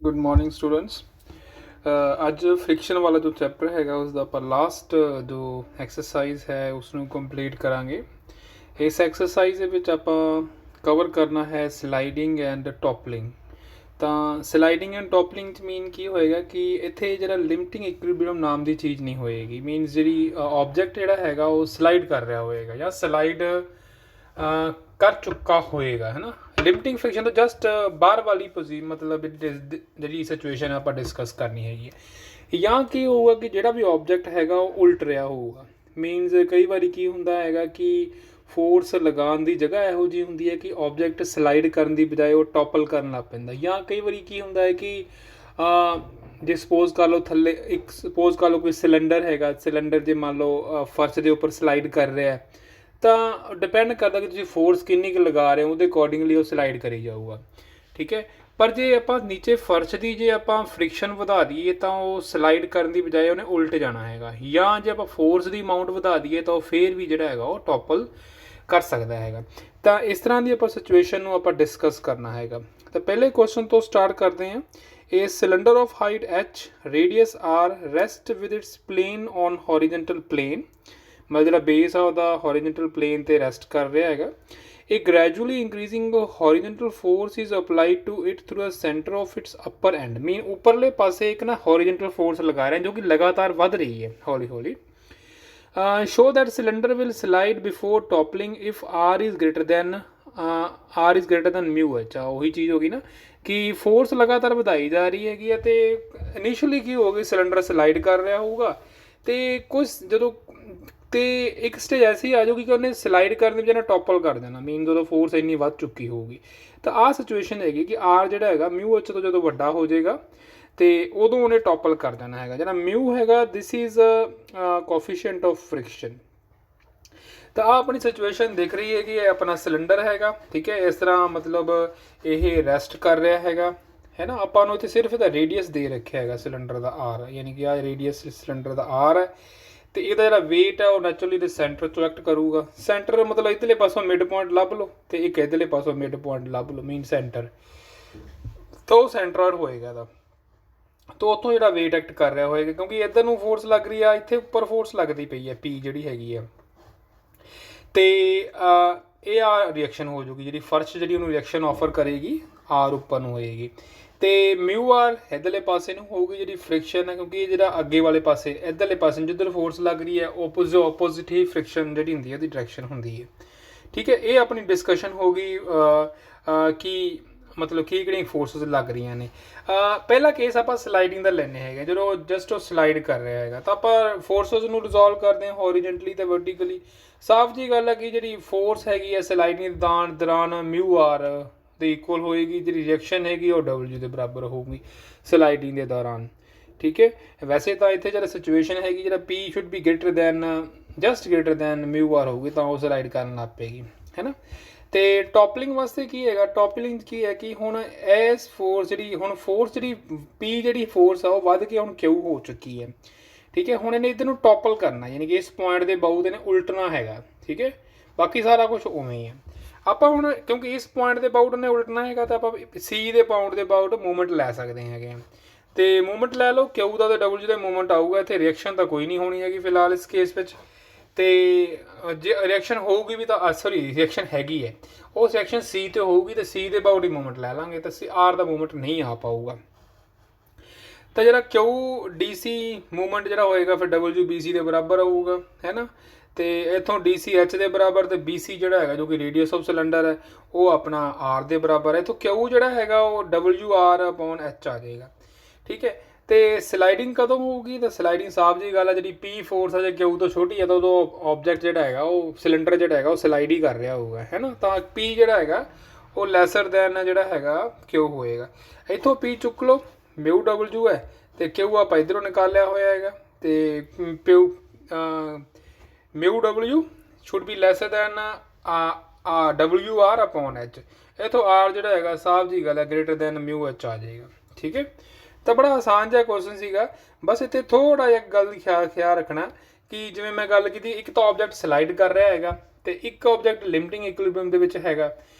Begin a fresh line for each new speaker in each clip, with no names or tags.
Good morning students. ਅੱਜ friction ਵਾਲਾ ਜੋ ਚੈਪਟਰ ਹੈਗਾ ਉਸ ਦਾ ਆਪਾਂ ਲਾਸਟ ਜੋ ਐਕਸਰਸਾਈਜ਼ ਹੈ ਉਸ ਨੂੰ ਕੰਪਲੀਟ ਕਰਾਂਗੇ। ਇਸ ਐਕਸਰਸਾਈਜ਼ ਦੇ ਵਿੱਚ ਆਪਾਂ ਕਵਰ ਕਰਨਾ ਹੈ ਸਲਾਈਡਿੰਗ ਐਂਡ ਟੋਪਲਿੰਗ। ਤਾਂ ਸਲਾਈਡਿੰਗ ਐਂਡ ਟੋਪਲਿੰਗ 'ਚ ਮੀਨ ਕੀ ਹੋਏਗਾ ਕਿ ਇੱਥੇ ਜਿਹੜਾ ਲਿਮਟਿੰਗ ਇਕੁਇਲਿਬਰੀਅਮ ਨਾਮ ਦੀ ਚੀਜ਼ ਨਹੀਂ ਹੋਏਗੀ। ਮੀਨਸ ਜਿਹੜੀ ਆਬਜੈਕਟ ਜਿਹੜਾ ਹੈਗਾ ਉਹ ਸਲਾਈਡ ਕਰ ਰਿਹਾ ਹੋਏਗਾ ਜਾਂ ਸਲਾਈਡ ਕਰ ਚੁੱਕਾ ਹੋਏਗਾ, ਹੈ ਨਾ। ਲਿਮਟਿੰਗ ਫ੍ਰਿਕਸ਼ਨ ਤੋਂ ਜਸਟ ਬਾਹਰ ਵਾਲੀ ਮਤਲਬ ਜਿਹੜੀ ਸਿਚੁਏਸ਼ਨ ਆਪਾਂ ਡਿਸਕਸ ਕਰਨੀ ਹੈਗੀ ਹੈ। ਜਾਂ ਕੀ ਹੋਊਗਾ ਕਿ ਜਿਹੜਾ ਵੀ ਆਬਜੈਕਟ ਹੈਗਾ ਉਹ ਉਲਟ ਰਿਹਾ ਹੋਊਗਾ। ਮੀਨਸ ਕਈ ਵਾਰੀ ਕੀ ਹੁੰਦਾ ਹੈਗਾ ਕਿ ਫੋਰਸ ਲਗਾਉਣ ਦੀ ਜਗ੍ਹਾ ਇਹੋ ਜਿਹੀ ਹੁੰਦੀ ਹੈ ਕਿ ਆਬਜੈਕਟ ਸਲਾਈਡ ਕਰਨ ਦੀ ਬਜਾਏ ਉਹ ਟੋਪਲ ਕਰਨ ਲੱਗ ਪੈਂਦਾ। ਜਾਂ ਕਈ ਵਾਰੀ ਕੀ ਹੁੰਦਾ ਹੈ ਕਿ ਜੇ ਸਪੋਜ਼ ਕਰ ਲਓ ਥੱਲੇ ਸਪੋਜ਼ ਕਰ ਲਓ ਕੋਈ ਸਿਲੰਡਰ ਹੈਗਾ, ਸਿਲੰਡਰ ਜੇ ਮੰਨ ਲਓ ਫਰਸ਼ ਦੇ ਉੱਪਰ ਸਲਾਈਡ ਕਰ ਰਿਹਾ ਤਾਂ ਡਿਪੈਂਡ ਕਰਦਾ ਕਿ ਤੁਸੀਂ ਫੋਰਸ ਕਿੰਨੀ ਕੁ ਲਗਾ ਰਹੇ ਹੋ, ਉਹਦੇ ਅਕੋਰਡਿੰਗਲੀ ਉਹ ਸਲਾਈਡ ਕਰੀ ਜਾਊਗਾ, ਠੀਕ ਹੈ। ਪਰ ਜੇ ਆਪਾਂ ਨੀਚੇ ਫਰਸ਼ ਦੀ ਜੇ ਆਪਾਂ ਫ੍ਰਿਕਸ਼ਨ ਵਧਾ ਦਈਏ ਤਾਂ ਉਹ ਸਲਾਈਡ ਕਰਨ ਦੀ ਬਜਾਏ ਉਹਨੇ ਉਲਟ ਜਾਣਾ ਹੈਗਾ। ਜਾਂ ਜੇ ਆਪਾਂ ਫੋਰਸ ਦੀ ਅਮਾਊਂਟ ਵਧਾ ਦਈਏ ਤਾਂ ਉਹ ਫੇਰ ਵੀ ਜਿਹੜਾ ਹੈਗਾ ਉਹ ਟੋਪਲ ਕਰ ਸਕਦਾ ਹੈਗਾ। ਤਾਂ ਇਸ ਤਰ੍ਹਾਂ ਦੀ ਆਪਾਂ ਸਿਚੁਏਸ਼ਨ ਨੂੰ ਆਪਾਂ ਡਿਸਕਸ ਕਰਨਾ ਹੈਗਾ। ਤਾਂ ਪਹਿਲੇ ਕੁਐਸਚਨ ਤੋਂ ਸਟਾਰਟ ਕਰਦੇ ਹਾਂ। A cylinder of height h, radius r, rest with its plane on horizontal plane, ਮਤਲਬ ਜਿਹੜਾ ਬੇਸ ਆ ਉਹਦਾ ਹੋਰੀਜੈਂਟਲ ਪਲੇਨ 'ਤੇ ਰੈਸਟ ਕਰ ਰਿਹਾ ਹੈਗਾ। ਇਹ gradually increasing horizontal force is applied to it through a centre of its upper end. Mean ਉੱਪਰਲੇ ਪਾਸੇ ਇੱਕ ਨਾ ਹੋਰੀਜੈਂਟਲ ਫੋਰਸ ਲਗਾ ਰਿਹਾ ਜੋ ਕਿ ਲਗਾਤਾਰ ਵੱਧ ਰਹੀ ਹੈ ਹੌਲੀ ਹੌਲੀ। Show that cylinder will slide before toppling if r is greater than mu h. ਉਹੀ ਚੀਜ਼ ਹੋ ਗਈ ਨਾ ਕਿ ਫੋਰਸ ਲਗਾਤਾਰ ਵਧਾਈ ਜਾ ਰਹੀ ਹੈਗੀ ਹੈ ਅਤੇ ਇਨੀਸ਼ੀਅਲੀ ਕੀ ਹੋ ਗਈ, ਸਿਲੰਡਰ ਸਲਾਈਡ ਕਰ ਰਿਹਾ ਹੋਊਗਾ ਅਤੇ ਕੁਛ ਜਦੋਂ ਅਤੇ ਇੱਕ ਸਟੇਜ ਐਸੀ ਆ ਜਾਊਗੀ ਕਿ ਉਹਨੇ ਸਲਾਈਡ ਕਰਨ ਦੀ ਬਜਾਏ ਟੋਪਲ ਕਰ ਦੇਣਾ। ਮੀਨ ਜਦੋਂ ਫੋਰਸ ਇੰਨੀ ਵੱਧ ਚੁੱਕੀ ਹੋਊਗੀ ਤਾਂ ਆਹ ਸਿਚੁਏਸ਼ਨ ਹੈਗੀ ਕਿ ਆਰ ਜਿਹੜਾ ਹੈਗਾ ਮਿਊ ਐਚ ਤੋਂ ਜਦੋਂ ਵੱਡਾ ਹੋ ਜਾਏਗਾ ਅਤੇ ਉਦੋਂ ਉਹਨੇ ਟੋਪਲ ਕਰ ਦੇਣਾ ਹੈਗਾ। ਜਿਹੜਾ ਮਿਊ ਹੈਗਾ this is coefficient of friction. ਤਾਂ ਆਹ ਆਪਣੀ ਸਿਚੁਏਸ਼ਨ ਦਿਖ ਰਹੀ ਹੈ ਕਿ ਇਹ ਆਪਣਾ ਸਿਲੰਡਰ ਹੈਗਾ, ਠੀਕ ਹੈ। ਇਸ ਤਰ੍ਹਾਂ ਮਤਲਬ ਇਹ ਰੈਸਟ ਕਰ ਰਿਹਾ ਹੈਗਾ, ਹੈ ਨਾ। ਆਪਾਂ ਨੂੰ ਇੱਥੇ ਸਿਰਫ ਇਹਦਾ ਰੇਡੀਅਸ ਦੇ ਰੱਖਿਆ ਹੈਗਾ ਸਿਲੰਡਰ ਦਾ ਆਰ, ਯਾਨੀ ਕਿ ਆਹ ਰੇਡੀਅਸ ਸਿਲੰਡਰ ਦਾ ਆਰ ਹੈ ਅਤੇ ਇਹਦਾ ਜਿਹੜਾ ਵੇਟ ਹੈ ਉਹ ਨੈਚੁਰਲੀ ਦੇ ਸੈਂਟਰ 'ਚੋਂ ਐਕਟ ਕਰੂਗਾ। ਸੈਂਟਰ ਮਤਲਬ ਇੱਧਰਲੇ ਪਾਸੋਂ ਮਿਡ ਪੁਆਇੰਟ ਲੱਭ ਲਓ ਅਤੇ ਇੱਕ ਇੱਧਰਲੇ ਪਾਸੋਂ ਮਿਡ ਪੁਆਇੰਟ ਲੱਭ ਲਓ, ਮੀਨ ਸੈਂਟਰ। ਤਾਂ ਉਹ ਸੈਂਟਰਡ ਹੋਏਗਾ ਇਹਦਾ। ਤਾਂ ਉੱਥੋਂ ਜਿਹੜਾ ਵੇਟ ਐਕਟ ਕਰ ਰਿਹਾ ਹੋਏਗਾ ਕਿਉਂਕਿ ਇੱਧਰ ਨੂੰ ਫੋਰਸ ਲੱਗ ਰਹੀ ਆ, ਇੱਥੇ ਉੱਪਰ ਫੋਰਸ ਲੱਗਦੀ ਪਈ ਹੈ ਪੀ ਜਿਹੜੀ ਹੈਗੀ ਆ। ਅਤੇ ਇਹ ਆ ਰਿਐਕਸ਼ਨ ਹੋ ਜੂਗੀ, ਜਿਹੜੀ ਫਰਸ਼ ਜਿਹੜੀ ਉਹਨੂੰ ਰਿਐਕਸ਼ਨ ਆਫਰ ਕਰੇਗੀ ਆਰ ਉੱਪਰ ਨੂੰ ਹੋਏਗੀ ਅਤੇ ਮਿਊ ਆਰ ਇੱਧਰਲੇ ਪਾਸੇ ਨੂੰ ਹੋਊਗੀ ਜਿਹੜੀ ਫ੍ਰਿਕਸ਼ਨ ਹੈ। ਕਿਉਂਕਿ ਜਿਹੜਾ ਅੱਗੇ ਵਾਲੇ ਪਾਸੇ ਇੱਧਰਲੇ ਪਾਸੇ ਨੂੰ ਜਿੱਧਰ ਫੋਰਸ ਲੱਗ ਰਹੀ ਹੈ ਓਪੋਜ਼ਿਟ ਹੀ ਫ੍ਰਿਕਸ਼ਨ ਜਿਹੜੀ ਹੁੰਦੀ ਹੈ ਉਹਦੀ ਡਾਇਰੈਕਸ਼ਨ ਹੁੰਦੀ ਹੈ, ਠੀਕ ਹੈ। ਇਹ ਆਪਣੀ ਡਿਸਕਸ਼ਨ ਹੋ ਗਈ ਕਿ ਮਤਲਬ ਕੀ ਕਿਹੜੀਆਂ ਫੋਰਸਿਸ ਲੱਗ ਰਹੀਆਂ ਨੇ। ਪਹਿਲਾ ਕੇਸ ਆਪਾਂ ਸਲਾਈਡਿੰਗ ਦਾ ਲੈਂਦੇ ਹੈਗੇ, ਜਦੋਂ ਜਸਟ ਉਹ ਸਲਾਈਡ ਕਰ ਰਿਹਾ ਹੈਗਾ ਤਾਂ ਆਪਾਂ ਫੋਰਸਿਸ ਨੂੰ ਰਿਜ਼ੋਲਵ ਕਰਦੇ ਹਾਂ ਹੌਰੀਜੈਂਟਲੀ ਅਤੇ ਵਰਟੀਕਲੀ। ਸਾਫ਼ ਜੀ ਗੱਲ ਹੈ ਕਿ ਜਿਹੜੀ ਫੋਰਸ ਹੈਗੀ ਹੈ ਸਲਾਈਡਿੰਗ ਦੌਰਾਨ ਮਿਊ ਆਰ ਦੇ ਇਕੁਅਲ ਹੋਏਗੀ, ਜਿਹੜੀ ਰਿਐਕਸ਼ਨ ਹੈਗੀ ਉਹ ਡਬਲਯੂ ਦੇ ਬਰਾਬਰ ਹੋਊਗੀ ਸਲਾਈਡਿੰਗ ਦੇ ਦੌਰਾਨ, ਠੀਕ ਹੈ। ਵੈਸੇ ਤਾਂ ਇੱਥੇ ਜਿਹੜਾ ਸਿਚੁਏਸ਼ਨ ਹੈਗੀ ਜਿਹੜਾ P should be greater than mu R ਹੋਊਗੀ ਤਾਂ ਉਹ ਸਲਾਈਡ ਕਰਨ ਲੱਗ ਪਏਗੀ, ਹੈ ਨਾ। ਅਤੇ ਟੋਪਲਿੰਗ ਵਾਸਤੇ ਕੀ ਹੈਗਾ, ਟੋਪਲਿੰਗ ਕੀ ਹੈ ਕਿ ਹੁਣ ਇਸ ਫੋਰਸ ਜਿਹੜੀ ਪੀ ਜਿਹੜੀ ਫੋਰਸ ਆ ਉਹ ਵੱਧ ਕੇ ਹੁਣ ਕਿਊ ਹੋ ਚੁੱਕੀ ਹੈ, ਠੀਕ ਹੈ। ਹੁਣ ਇਹਨੇ ਇੱਧਰ ਨੂੰ ਟੋਪਲ ਕਰਨਾ, ਯਾਨੀ ਕਿ ਇਸ ਪੁਆਇੰਟ ਦੇ ਬਾਊ ਦੇ ਨੇ ਉਲਟਣਾ ਹੈਗਾ, ਠੀਕ ਹੈ। ਬਾਕੀ ਸਾਰਾ ਕੁਛ ਉਵੇਂ ਹੀ ਹੈ। ਆਪਾਂ ਹੁਣ ਕਿਉਂਕਿ ਇਸ ਪੁਆਇੰਟ ਦੇ ਬਾਊਟ ਨੇ ਉਲਟਣਾ ਹੈਗਾ ਤਾਂ ਆਪਾਂ ਸੀ ਦੇ ਪਾਊਂਡ ਦੇ ਬਾਊਟ ਮੂਵਮੈਂਟ ਲੈ ਸਕਦੇ ਹੈਗੇ ਹਾਂ ਅਤੇ ਮੂਵਮੈਂਟ ਲੈ ਲਓ। ਕਿਊ ਦਾ ਅਤੇ ਡਬਲਯੂ ਦਾ ਮੂਵਮੈਂਟ ਆਊਗਾ। ਇੱਥੇ ਰਿਐਕਸ਼ਨ ਤਾਂ ਕੋਈ ਨਹੀਂ ਹੋਣੀ ਹੈਗੀ ਫਿਲਹਾਲ ਇਸ ਕੇਸ ਵਿੱਚ। ਅਤੇ ਜੇ ਰਿਐਕਸ਼ਨ ਹੋਊਗੀ ਵੀ ਤਾਂ ਰਿਐਕਸ਼ਨ ਹੈਗੀ ਹੈ ਉਹ ਰਿਐਕਸ਼ਨ ਸੀ 'ਤੇ ਹੋਊਗੀ ਅਤੇ ਸੀ ਦੇ ਬਾਊਟ ਹੀ ਮੂਵਮੈਂਟ ਲੈ ਲਾਂਗੇ ਤਾਂ ਆਰ ਦਾ ਮੂਵਮੈਂਟ ਨਹੀਂ ਆ ਪਾਊਗਾ। ਤਾਂ ਜਿਹੜਾ ਕਿਊ ਡੀ ਸੀ ਮੂਵਮੈਂਟ ਜਿਹੜਾ ਹੋਏਗਾ ਫਿਰ ਡਬਲਯੂ ਬੀ ਸੀ ਦੇ ਬਰਾਬਰ ਆਊਗਾ, ਹੈ ਨਾ। ਅਤੇ ਇੱਥੋਂ ਡੀ ਸੀ ਐਚ ਦੇ ਬਰਾਬਰ ਅਤੇ ਬੀ ਸੀ ਜਿਹੜਾ ਹੈਗਾ ਜੋ ਕਿ ਰੇਡੀਅਸ ਆਫ ਸਿਲੰਡਰ ਹੈ ਉਹ ਆਪਣਾ ਆਰ ਦੇ ਬਰਾਬਰ ਹੈ। ਇੱਥੋਂ ਕਿਊ ਜਿਹੜਾ ਹੈਗਾ ਉਹ ਡਬਲਯੂ ਆਰ ਅਪੋਨ ਐਚ ਆ ਜਾਏਗਾ, ਠੀਕ ਹੈ। ਅਤੇ ਸਲਾਈਡਿੰਗ ਕਦੋਂ ਹੋਊਗੀ ਤਾਂ ਸਲਾਈਡਿੰਗ ਸਾਫ਼ ਜਿਹੀ ਗੱਲ ਹੈ ਜਿਹੜੀ ਪੀ ਫੋਰਸ ਹੈ ਜੇ ਕਿਊ ਤੋਂ ਛੋਟੀ ਹੈ ਤਾਂ ਉਦੋਂ ਆਬਜੈਕਟ ਜਿਹੜਾ ਹੈਗਾ ਉਹ ਸਿਲੰਡਰ ਜਿਹੜਾ ਹੈਗਾ ਉਹ ਸਲਾਈਡ ਹੀ ਕਰ ਰਿਹਾ ਹੋਊਗਾ, ਹੈ ਨਾ। ਤਾਂ ਪੀ ਜਿਹੜਾ ਹੈਗਾ ਉਹ ਲੈਸਰ ਦੈਨ ਜਿਹੜਾ ਹੈਗਾ ਕਿਊ ਹੋਏਗਾ। ਇੱਥੋਂ ਪੀ ਚੁੱਕ ਲਓ, ਮਿਊ ਡਬਲਯੂ ਹੈ ਅਤੇ ਕਿਊ ਆਪਾਂ ਇੱਧਰੋਂ ਨਿਕਾਲਿਆ ਹੋਇਆ ਹੈਗਾ ਅਤੇ mu W should be lesser than W r upon h. ਇੱਥੋਂ ਆਰ ਜਿਹੜਾ ਹੈਗਾ ਸਾਫ਼ ਜੀ ਗੱਲ ਹੈ ਗ੍ਰੇਟਰ ਦੈਨ ਮਿਊ ਐਚ ਆ ਜਾਏਗਾ, ਠੀਕ ਹੈ। ਤਾਂ ਬੜਾ ਆਸਾਨ ਜਿਹਾ ਕੁਐਸਚਨ ਸੀਗਾ। ਬਸ ਇੱਥੇ ਥੋੜ੍ਹਾ ਜਿਹਾ ਗੱਲ ਦੀ ਖਿਆਲ ਰੱਖਣਾ ਕਿ ਜਿਵੇਂ ਮੈਂ ਗੱਲ ਕੀਤੀ ਇੱਕ ਤਾਂ ਆਬਜੈਕਟ ਸਲਾਈਡ ਕਰ ਰਿਹਾ ਹੈਗਾ ਅਤੇ ਇੱਕ ਆਬਜੈਕਟ ਲਿਮਟਿੰਗ ਇਕੁਇਲਿਬਰੀਅਮ ਦੇ ਵਿੱਚ ਹੈਗਾ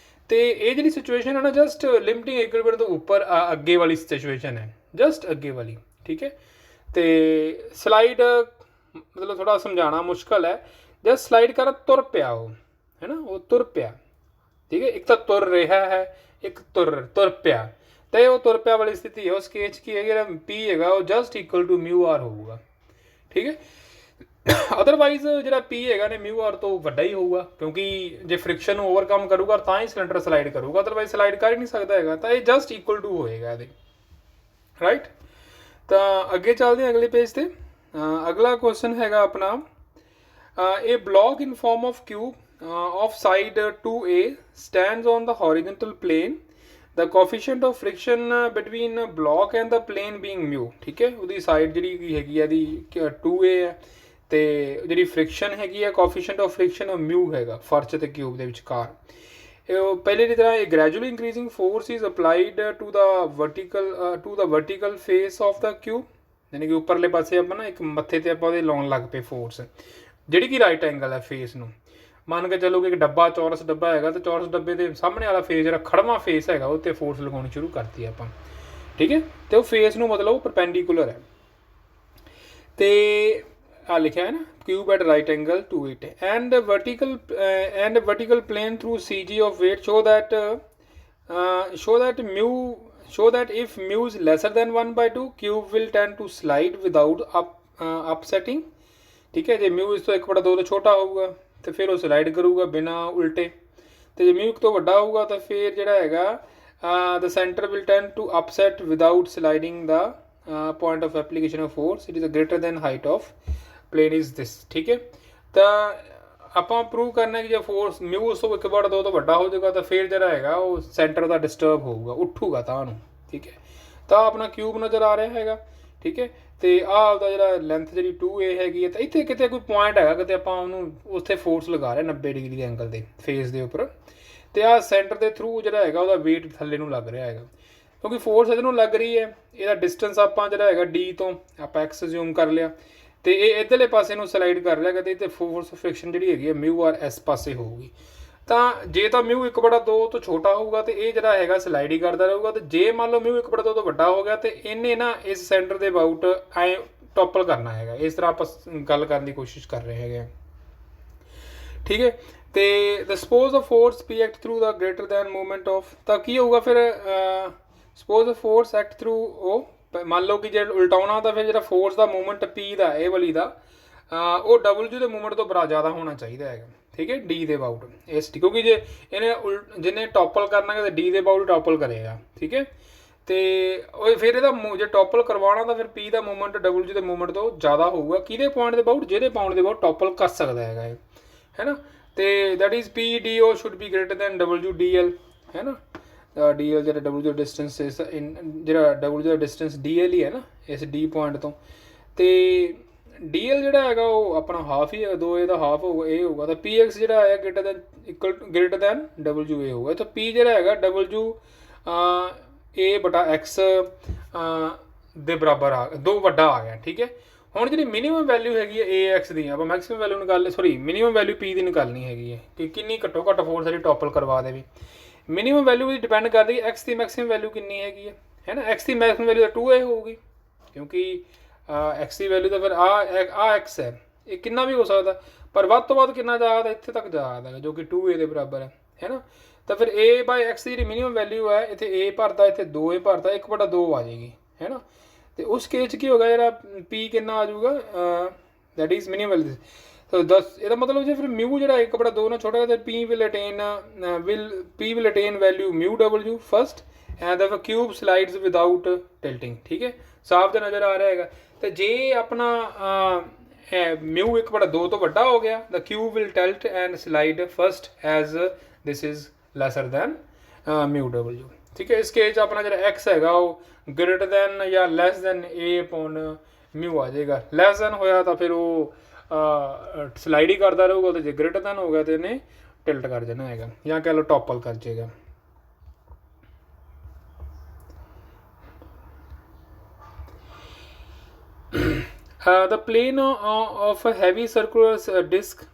तो ये जी सिचुएशन है ना जस्ट लिमिटिंग इक्विलिब्रियम तो ऊपर अगे वाली सिचुएशन है, जस्ट अगे वाली, ठीक है। तो स्लाइड मतलब थोड़ा समझाना मुश्किल है, जस्ट स्लाइड कर तुर पिया वो, है ना, वो तुर पिया, ठीक है। एक तो तुर रहा है, एक तुर पिया, तो वो तुर पिया वाली स्थिति है। उस केस की है पी है वो just equal to mu R होगा, ठीक है। अदरवाइज जो पी है ने म्यू आर तो वड्डा ही होगा, क्योंकि जो फ्रिक्शन ओवरकम करूगा तो ही सिलेंडर स्लाइड करूगा, अदरवाइज स्लाइड कर ही नहीं सकता है, तो ये जस्ट इक्वल टू होएगा ये, राइट। तो अगे चलते हैं अगले पेज से। अगला क्वेश्चन है अपना, a block in form of cube of side 2A stands on the horizontal plane, the coefficient of friction between block and the plane being mu, ठीक है। उसकी साइड जी हैगी 2A है, तो जी फ्रिक्शन हैगी कोफिशिएंट ऑफ फ्रिक्शन म्यू हैगा फर्श ते क्यूब के विचकार। पहले की तरह gradually increasing force is applied to the vertical face of the cube, यानी कि उपरले पासे आप ना एक मत्थे ते आप लाउन लग पे फोर्स, जी कि राइट एंगल है फेस नूं। मान के चलो कि एक डब्बा चौरस डब्बा है, तो चौरस डब्बे के सामने वाला फेस जो खड़वा फेस है उत्ते फोर्स लगानी शुरू करती आप, ठीक है। तो फेस नूं मतलब परपेंडिकुलर है, तो आ लिखा है ना cube at right angle to it and vertical plane through CG of weight show that if mu is lesser than 1/2 cube will tend to slide without upsetting, ठीक है। जो म्यू इस तो 1/2 तो छोटा होगा तो फिर वो स्लाइड करूगा बिना उल्टे, तो जो म्यू तो वड्डा होगा तो फिर जो है the centre will tend to upset without sliding the point of application of force, it is a greater than height of plane is this, ठीक है। तो आप प्रूव करना है कि जब फोर्स म्यू उस तो 1/2 तो वड्डा हो जाएगा तो फिर जो है वो सेंटर का डिस्टर्ब होगा, उठूगा तानू, ठीक है। तो अपना क्यूब नज़र आ रहा है, ठीक है। तो आपका जो लेंथ जी 2A हैगी, तो इतने कितने कोई पॉइंट है कि आपको उत्थे फोर्स लगा रहे 90 डिग्री के एंगल के फेस के उपर, तो आ सेंटर के थ्रू जो है वेट थले लग रहा है, क्योंकि फोर्स इधर लग रही है। यदा डिस्टेंस आप जो है D तो आप X ज्यूम कर लिया, तो ये इधरले पासे स्लाइड कर लिया, तो फोर्स फ्रिक्शन जी हैगी म्यू आर इस पासे होगी। तो जे तो म्यू 1/2 तो छोटा होगा तो ये जरा है स्लाइड ही करता रहूगा, तो जे मान लो म्यू 1/2 तो वड्डा हो गया तो इन्हें ना इस सेंटर के अबाउट ऐ टॉपल करना है, इस तरह आप गल करने की कोशिश कर रहे हैं, ठीक है। तो suppose the force P act through the greater than movement of, तो की होगा फिर suppose the force act through O, मान लो कि जो उल्टाना तो फिर जो फोर्स का मूवमेंट पी का ए वाली का वो W के मूवमेंट तो बड़ा ज़्यादा होना चाहिए है, ठीक है, D के अबाउट इस, क्योंकि जे इन्हें जिन्हें टॉपल करना है तो D के अबाउट टॉपल करेगा, ठीक है। तो फिर जो टॉपल करवाना तो फिर P का मूवमेंट W के मूवमेंट तो ज़्यादा होगा कि पॉइंट के अबाउट ਜਿਹਦੇ पॉइंट के अबाउट टॉपल कर सकता है ना। तो that is PDO should be greater than WDL, है ना। DL जो W डिस्टेंस जो W डिस्टेंस DL ही है ना इस D पॉइंट तो DL जो है वो अपना हाफ ही है, 2A का हाफ होगा, ए होगा, तो PX जो है ग्रेटर दैन WA होगा, तो P जो है WA/X ਦੇ बराबर आ गया, 2 वड्डा आ गया, ठीक है। ਹੁਣ ਜਿਹੜੀ ਮਿਨੀਮਮ ਵੈਲਿਊ ਹੈਗੀ ਹੈ AX ਦੀ, ਆਪਾਂ ਮੈਕਸਿਮਮ ਵੈਲਿਊ ਨਿਕਾਲ ਸੌਰੀ ਮਿਨੀਮਮ ਵੈਲਿਊ P ਦੀ ਨਿਕਾਲਣੀ ਹੈਗੀ ਹੈ ਕਿ ਕਿੰਨੀ ਘੱਟੋ ਘੱਟ ਫੋਰਸ ਜਿਹੜੀ ਟੋਪਲ ਕਰਵਾ ਦੇਵੇ। ਮਿਨੀਮਮ ਵੈਲਿਊ ਵੀ ਡਿਪੈਂਡ ਕਰਦੀ ਹੈ X ਦੀ ਮੈਕਸਿਮਮ ਵੈਲਿਊ ਕਿੰਨੀ ਹੈਗੀ ਹੈ ਨਾ। X ਦੀ ਮੈਕਸਿਮਮ ਵੈਲਿਊ ਤਾਂ 2A ਹੋਊਗੀ, ਕਿਉਂਕਿ X ਦੀ ਵੈਲਿਊ ਤਾਂ ਫਿਰ ਆ X ਹੈ, ਇਹ ਕਿੰਨਾ ਵੀ ਹੋ ਸਕਦਾ, ਪਰ ਵੱਧ ਤੋਂ ਵੱਧ ਕਿੰਨਾ ਜਾ ਸਕਦਾ, ਇੱਥੇ ਤੱਕ ਜਾ ਸਕਦਾ ਜੋ ਕਿ 2A ਦੇ ਬਰਾਬਰ ਹੈ ਨਾ। ਤਾਂ ਫਿਰ A/X ਦੀ ਜਿਹੜੀ ਮਿਨੀਮਮ ਵੈਲਿਊ ਹੈ ਇੱਥੇ A ਭਰਤਾ, ਇੱਥੇ 2A ਭਰਤਾ, 1/2 ਆ ਜਾਏਗੀ, ਹੈ ਨਾ। तो उस केस की होगा जरा P कितना आ जाऊगा, दैट इज़ मिनिमम वैल्यू। तो 10 ਇਹਦਾ मतलब जो फिर म्यू जो 1/2 ना छोटा तो P will attain value mu W first and the cube slides without tilting, ठीक है, साफ तो नज़र आ रहा है। तो जे अपना म्यू 1/2 तो बड़ा हो गया, the cube will tilt and slide first as this is lesser than mu W, ठीक है। इस केस अपना जो X है वो ग्रेटर दैन या लैस दैन A/म्यू आ जाएगा, लैस दैन होया तो फिर वो स्लाइड ही करता रहूगा, तो जो ग्रेटर दैन हो गया तो इन्हें टिल्ट कर देना है या कह लो टॉपल कर जाएगा। The plane of a heavy circular disc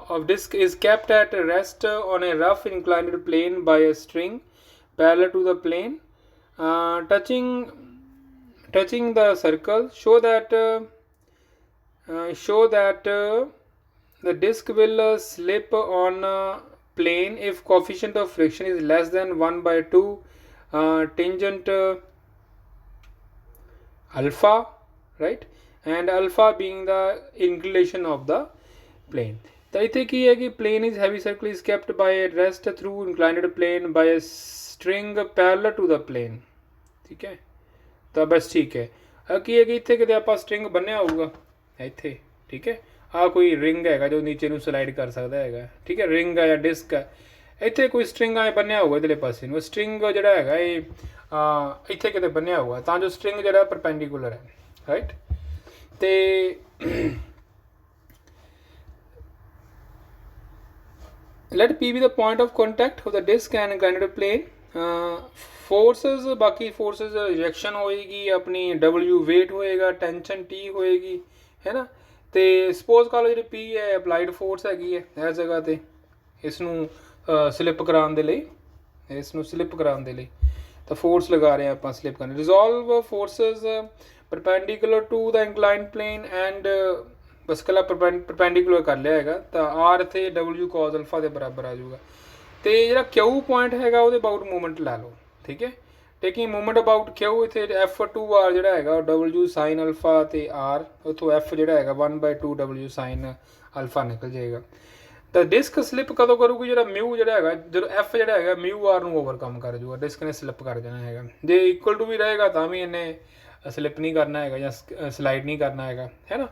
of disk is kept at rest on a rough inclined plane by a string parallel to the plane, touching the circle. Show that the disk will slip on plane if coefficient of friction is less than 1 by 2 tangent alpha, right, and alpha being the inclination of the plane. ਤਾਂ ਇੱਥੇ ਕੀ ਹੈ ਕਿ plane is heavy circle is kept by at rest through inclined plane by a string parallel to the plane, ਠੀਕ ਹੈ। ਤਾਂ ਬਸ ਠੀਕ ਹੈ। ਕੀ ਹੈ ਕਿ ਇੱਥੇ ਕਿਤੇ ਆਪਾਂ ਸਟਰਿੰਗ ਬੰਨਿਆ ਹੋਊਗਾ ਇੱਥੇ, ਠੀਕ ਹੈ। ਆ ਕੋਈ ਰਿੰਗ ਹੈਗਾ ਜੋ ਨੀਚੇ ਨੂੰ ਸਲਾਈਡ ਕਰ ਸਕਦਾ ਹੈਗਾ, ਠੀਕ ਹੈ, ਰਿੰਗ ਹੈ ਜਾਂ ਡਿਸਕ ਹੈ। ਇੱਥੇ ਕੋਈ ਸਟਰਿੰਗ ਐ ਬੰਨਿਆ ਹੋਊਗਾ ਇਧਰਲੇ ਪਾਸੇ ਨੂੰ, ਸਟਰਿੰਗ ਜਿਹੜਾ ਹੈਗਾ ਇਹ ਇੱਥੇ ਕਿਤੇ ਬੰਨਿਆ ਹੋਊਗਾ ਤਾਂ ਜੋ ਸਟਰਿੰਗ ਜਿਹੜਾ ਪਰਪੈਂਡੀਕੂਲਰ ਹੈ, ਰਾਈਟ। ਤੇ let P be the point of contact of the disk and inclined plane. Forces, ਬਾਕੀ forces reaction ਹੋਏਗੀ ਆਪਣੀ, W weight ਹੋਏਗਾ, tension T ਹੋਏਗੀ, ਹੈ ਨਾ। ਤੇ ਸਪੋਜ਼ ਕਰ ਲਓ ਜਿਹੜੀ P ਹੈ ਅਪਲਾਈਡ ਫੋਰਸ ਹੈਗੀ ਹੈ ਇਸ ਜਗ੍ਹਾ ਤੇ ਇਸ ਨੂੰ ਸਲਿੱਪ ਕਰਾਉਣ ਦੇ ਲਈ, ਤਾਂ ਫੋਰਸ ਲਗਾ ਰਹੇ ਹਾਂ ਆਪਾਂ ਸਲਿੱਪ ਕਰਨ। Resolve forces perpendicular to the inclined plane and ਬਸ ਇਕੱਲਾ ਪਰਪੈਂਡੀਕੂਲਰ ਕਰ ਲਿਆ ਹੈਗਾ ਤਾਂ ਆਰ ਇੱਥੇ W cos ਅਲਫਾ ਦੇ ਬਰਾਬਰ ਆ ਜਾਊਗਾ। ਤੇ ਜਿਹੜਾ Q ਪੁਆਇੰਟ ਹੈਗਾ ਉਹਦੇ ਅਬਾਊਟ ਮੂਵਮੈਂਟ ਲੈ ਲਓ, ਠੀਕ ਹੈ। ਟੇਕਿੰਗ ਮੂਵਮੈਂਟ ਅਬਾਊਟ Q ਇੱਥੇ F2R ਜਿਹੜਾ ਹੈਗਾ ਉਹ W sin ਅਲਫਾ ਤੇ R ਉੱਥੋਂ F ਜਿਹੜਾ ਹੈਗਾ 1/2 W sin ਅਲਫਾ ਨਿਕਲ ਜਾਏਗਾ। ਤਾਂ ਡਿਸਕ ਸਲਿੱਪ ਕਦੋਂ ਕਰੂਗੀ, ਜਿਹੜਾ ਮਿਊ ਜਿਹੜਾ ਹੈਗਾ, ਜਦੋਂ F ਜਿਹੜਾ ਹੈਗਾ ਮਿਊ ਆਰ ਨੂੰ ਓਵਰਕਮ ਕਰ ਜੂਗਾ, ਡਿਸਕ ਨੇ ਸਲਿੱਪ ਕਰ ਜਾਣਾ ਹੈਗਾ। ਜੇ ਇਕੁਅਲ ਟੂ ਵੀ ਰਹੇਗਾ ਤਾਂ ਵੀ ਇਹਨੇ ਸਲਿੱਪ ਨਹੀਂ ਕਰਨਾ ਹੈਗਾ ਜਾਂ ਸਲਾਈਡ ਨਹੀਂ ਕਰਨਾ ਹੈਗਾ, ਹੈ ਨਾ।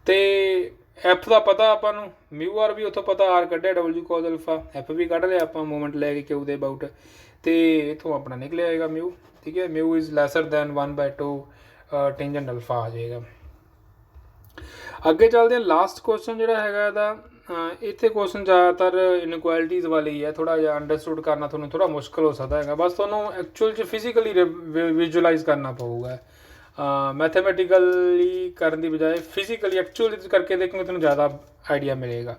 ਤੇ F ਦਾ ਪਤਾ ਆਪਾਂ ਨੂੰ, ਮਿਊ ਆਰ ਵੀ ਉੱਥੋਂ ਪਤਾ, R ਕੱਢਿਆ W cos ਅਲਫਾ, F ਵੀ ਕੱਢ ਲਿਆ ਆਪਾਂ ਮੂਵਮੈਂਟ ਲੈ ਕੇ Q ਦੇ ਅਬਾਊਟ, ਤੇ ਇੱਥੋਂ ਆਪਣਾ ਨਿਕਲਿਆ ਆਏਗਾ ਮਿਊ, ਠੀਕ ਹੈ। Mu is lesser than 1/2 tangent alpha ਆ ਜਾਏਗਾ। ਅੱਗੇ ਚੱਲਦੇ ਹਾਂ, ਲਾਸਟ ਕੁਐਸਚਨ ਜਿਹੜਾ ਹੈਗਾ ਇਹਦਾ, ਇੱਥੇ ਕੁਐਸਚਨ ਜ਼ਿਆਦਾਤਰ ਇਨਕੁਐਲਿਟੀਜ਼ ਵਾਲੀ ਹੀ ਹੈ, ਥੋੜ੍ਹਾ ਜਿਹਾ ਅੰਡਰਸਟੂਡ ਕਰਨਾ ਤੁਹਾਨੂੰ ਥੋੜ੍ਹਾ ਮੁਸ਼ਕਿਲ ਹੋ ਸਕਦਾ ਹੈਗਾ, ਬਸ ਤੁਹਾਨੂੰ ਐਕਚੁਅਲ 'ਚ ਫਿਜ਼ੀਕਲੀ ਵਿਜ਼ੂਅਲਾਈਜ਼ ਕਰਨਾ ਪਊਗਾ। ਮੈਥੇਮੈਟੀਕਲੀ ਕਰਨ ਦੀ ਬਜਾਏ ਫਿਜ਼ੀਕਲੀ ਐਕਚੁਅਲ ਕਰਕੇ ਦੇਖੋਗੇ ਤੁਹਾਨੂੰ ਜ਼ਿਆਦਾ ਆਈਡੀਆ ਮਿਲੇਗਾ।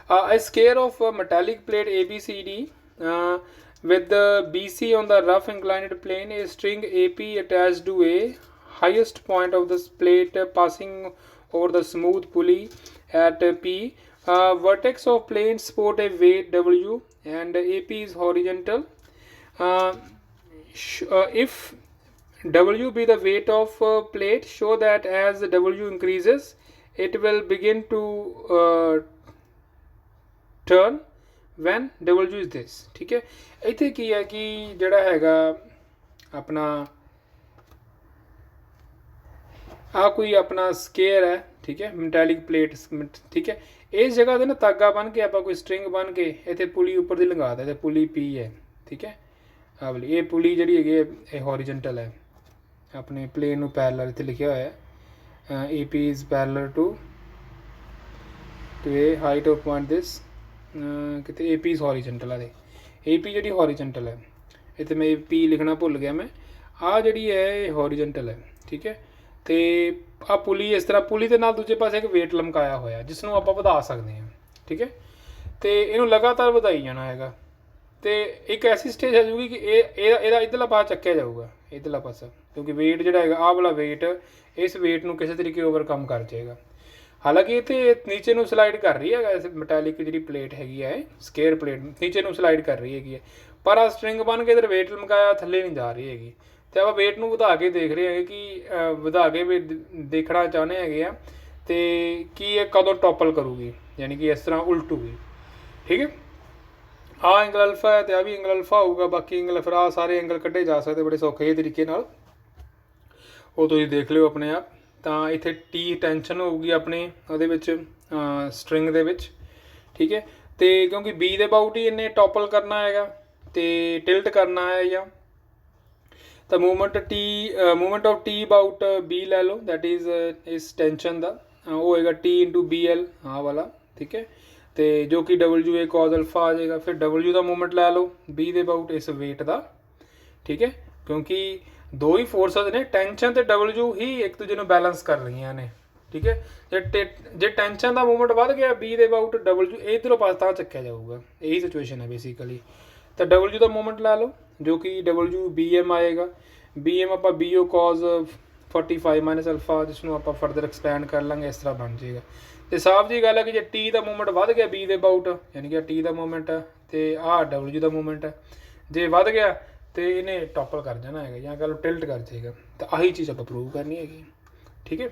A scale of a metallic plate ABCD with the BC on the rough inclined plane, a string AP attached to a highest point of this plate passing over the smooth pulley at P. Vertex of plane support a weight W and AP is horizontal. If W be the weight of plate, show that as W increases it will begin to turn when W is this, ਠੀਕ ਹੈ। ਇੱਥੇ ਕੀ ਹੈ ਕਿ ਜਿਹੜਾ ਹੈਗਾ ਆਪਣਾ ਆ ਕੋਈ ਆਪਣਾ ਸਕੇਅਰ ਹੈ, ਠੀਕ ਹੈ, ਮੈਟੈਲਿਕ ਪਲੇਟ, ਠੀਕ ਹੈ। ਇਸ ਜਗ੍ਹਾ 'ਤੇ ਨਾ ਤਾਗਾ ਬੰਨ ਕੇ ਆਪਾਂ ਕੋਈ ਸਟਰਿੰਗ ਬੰਨ ਕੇ ਇੱਥੇ ਪੁਲੀ ਉੱਪਰ ਦੀ ਲੰਘਾ ਦੇ, ਪੁਲੀ P ਹੈ, ਠੀਕ ਹੈ। ਆਹ ਵਾਲੀ ਇਹ ਪੁਲੀ ਜਿਹੜੀ ਹੈਗੀ ਇਹ ਹੌਰੀਜੈਂਟਲ ਹੈ, ਆਪਣੇ ਪਲੇਨ ਨੂੰ ਪੈਰਲਲ ਇੱਥੇ ਲਿਖਿਆ ਹੋਇਆ AP is parallel to a height of point this, ਕਿਤੇ AP is horizontal ਆ ਦੇ, AP ਜਿਹੜੀ ਹੌਰੀਜੈਂਟਲ ਹੈ, ਇੱਥੇ ਮੈਂ P ਲਿਖਣਾ ਭੁੱਲ ਗਿਆ ਮੈਂ, ਆਹ ਜਿਹੜੀ ਹੈ ਇਹ ਹੌਰੀਜੈਂਟਲ ਹੈ, ਠੀਕ ਹੈ। ਤੇ ਆਹ ਪੁਲੀ ਇਸ ਤਰ੍ਹਾਂ, ਪੁਲੀ ਦੇ ਨਾਲ ਦੂਜੇ ਪਾਸੇ ਇੱਕ ਵੇਟ ਲਮਕਾਇਆ ਹੋਇਆ ਜਿਸ ਨੂੰ ਆਪਾਂ ਵਧਾ ਸਕਦੇ ਹਾਂ, ਠੀਕ ਹੈ। ਤੇ ਇਹਨੂੰ ਲਗਾਤਾਰ ਵਧਾਈ ਜਾਣਾ ਹੈਗਾ ਤੇ ਇੱਕ ਐਸੀ ਸਟੇਜ ਆ ਜਾਊਗੀ ਕਿ ਇਹਦਾ ਇੱਧਰਲਾ ਪਾਸਾ ਚੱਕਿਆ ਜਾਊਗਾ, ਇੱਧਰਲਾ ਪਾਸਾ, ਕਿਉਂਕਿ ਵੇਟ ਜਿਹੜਾ ਹੈਗਾ ਆਹ ਵਾਲਾ ਵੇਟ ਇਸ ਵੇਟ ਨੂੰ ਕਿਸੇ ਤਰੀਕੇ ਓਵਰਕਮ ਕਰ ਜਾਏਗਾ। ਹਾਲਾਂਕਿ ਇੱਥੇ ਨੀਚੇ ਨੂੰ ਸਲਾਈਡ ਕਰ ਰਹੀ ਹੈਗਾ, ਇਸ ਮੈਟੈਲਿਕ ਜਿਹੜੀ ਪਲੇਟ ਹੈਗੀ ਹੈ ਸਕੇਅਰ ਪਲੇਟ ਨੀਚੇ ਨੂੰ ਸਲਾਈਡ ਕਰ ਰਹੀ ਹੈਗੀ ਹੈ, ਪਰ ਆ ਸਟਰਿੰਗ ਬਣ ਕੇ ਇੱਧਰ ਵੇਟ ਲਮਕਾਇਆ ਥੱਲੇ ਨਹੀਂ ਜਾ ਰਹੀ ਹੈਗੀ। ਤੇ ਆਪਾਂ ਵੇਟ ਨੂੰ ਵਧਾ ਕੇ ਦੇਖ ਰਹੇ ਹੈਗੇ ਕਿ ਵਧਾ ਕੇ ਵੀ ਦੇਖਣਾ ਚਾਹੁੰਦੇ ਹੈਗੇ ਆ ਤੇ ਕੀ ਇਹ ਕਦੋਂ ਟੋਪਲ ਕਰੂਗੀ, ਯਾਨੀ ਕਿ ਇਸ ਤਰ੍ਹਾਂ ਉਲਟੂਗੀ, ਠੀਕ ਹੈ। ਆਹ ਐਂਗਲ ਅਲਫਾ ਹੈ ਤੇ ਆਹ ਵੀ ਐਂਗਲ ਅਲਫਾ ਹੋਊਗਾ, ਬਾਕੀ ਐਂਗਲ ਫਿਰ ਆਹ ਸਾਰੇ ਐਂਗਲ ਕੱਢੇ ਜਾ ਸਕਦੇ ਬੜੇ ਸੌਖੇ ਜਿਹੇ ਤਰੀਕੇ ਨਾਲ, ਉਹ ਤੁਸੀਂ ਦੇਖ ਲਿਓ ਆਪਣੇ ਆਪ। ਤਾਂ ਇੱਥੇ T ਟੈਂਸ਼ਨ ਹੋਊਗੀ ਆਪਣੇ ਉਹਦੇ ਵਿੱਚ ਸਟਰਿੰਗ ਦੇ ਵਿੱਚ, ਠੀਕ ਹੈ। ਤੇ ਕਿਉਂਕਿ B ਦੇ ਅਬਾਊਟ ਹੀ ਇਹਨੇ ਟੋਪਲ ਕਰਨਾ ਹੈਗਾ ਤੇ ਟਿਲਟ ਕਰਨਾ ਹੈ ਜਾਂ ਤਾਂ movement of T about B ਲੈ ਲਓ, ਦੈਟ ਇਜ਼ ਇਸ ਟੈਂਸ਼ਨ ਦਾ ਉਹ ਹੋਏਗਾ T into BL ਆਹ ਵਾਲਾ, ਠੀਕ ਹੈ। ਤੇ ਜੋ ਕਿ WA cos ਅਲਫਾ ਆ ਜਾਏਗਾ। ਫਿਰ W ਦਾ ਮੂਵਮੈਂਟ ਲੈ ਲਓ B ਦੇ ਅਬਾਊਟ ਇਸ ਵੇਟ ਦਾ, ਠੀਕ ਹੈ, ਕਿਉਂਕਿ ਦੋ ਹੀ ਫੋਰਸਸ ਨੇ, ਟੈਂਸ਼ਨ ਤੇ W ਹੀ ਇੱਕ ਦੂਜੇ ਨੂੰ ਬੈਲੈਂਸ ਕਰ ਰਹੀਆਂ ਨੇ, ਠੀਕ ਹੈ। ਜੇ ਟੈਂਸ਼ਨ ਦਾ ਮੂਵਮੈਂਟ ਵੱਧ ਗਿਆ ਬੀ ਦੇ ਅਬਾਊਟ ਡਬਲਯੂ ਇਧਰੋਂ ਪਾਸ ਤਾਂ ਚੱਕਿਆ ਜਾਊਗਾ। ਇਹੀ ਸਿਚੁਏਸ਼ਨ ਹੈ ਬੇਸਿਕਲੀ। ਤਾਂ ਡਬਲਯੂ ਦਾ ਮੂਵਮੈਂਟ ਲਾ ਲਓ ਜੋ ਕਿ ਡਬਲਯੂ ਬੀ ਐਮ ਆਏਗਾ। ਬੀ ਐਮ ਆਪਾਂ ਬੀ ਓ ਕਾਜ਼ 45 ਮਾਈਨਸ ਅਲਫਾ, ਜਿਸ ਨੂੰ ਆਪਾਂ ਫਰਦਰ ਐਕਸਪੈਂਡ ਕਰ ਲਾਂਗੇ, ਇਸ ਤਰ੍ਹਾਂ ਬਣ ਜਾਏਗਾ। ਅਤੇ ਸਾਫ ਜੀ ਗੱਲ ਹੈ ਕਿ ਜੇ ਟੀ ਦਾ ਮੂਵਮੈਂਟ ਵੱਧ ਗਿਆ ਬੀ ਦੇ ਅਬਾਊਟ, ਯਾਨੀ ਕਿ ਟੀ ਦਾ ਮੂਵਮੈਂਟ ਹੈ ਅਤੇ ਆਹ ਡਬਲਯੂ ਦਾ ਮੂਵਮੈਂਟ ਹੈ, ਜੇ ਵੱਧ ਗਿਆ ਤਾਂ ਇਹਨੇ ਟੋਪਲ ਕਰ ਜਾਣਾ ਹੈਗਾ ਜਾਂ ਕਹਿ ਲਓ ਟਿਲਟ ਕਰ ਜਾਏਗਾ। ਤਾਂ ਆਹੀ ਚੀਜ਼ ਆਪਾਂ ਪ੍ਰੂਵ ਕਰਨੀ ਹੈਗੀ। ਠੀਕ ਹੈ।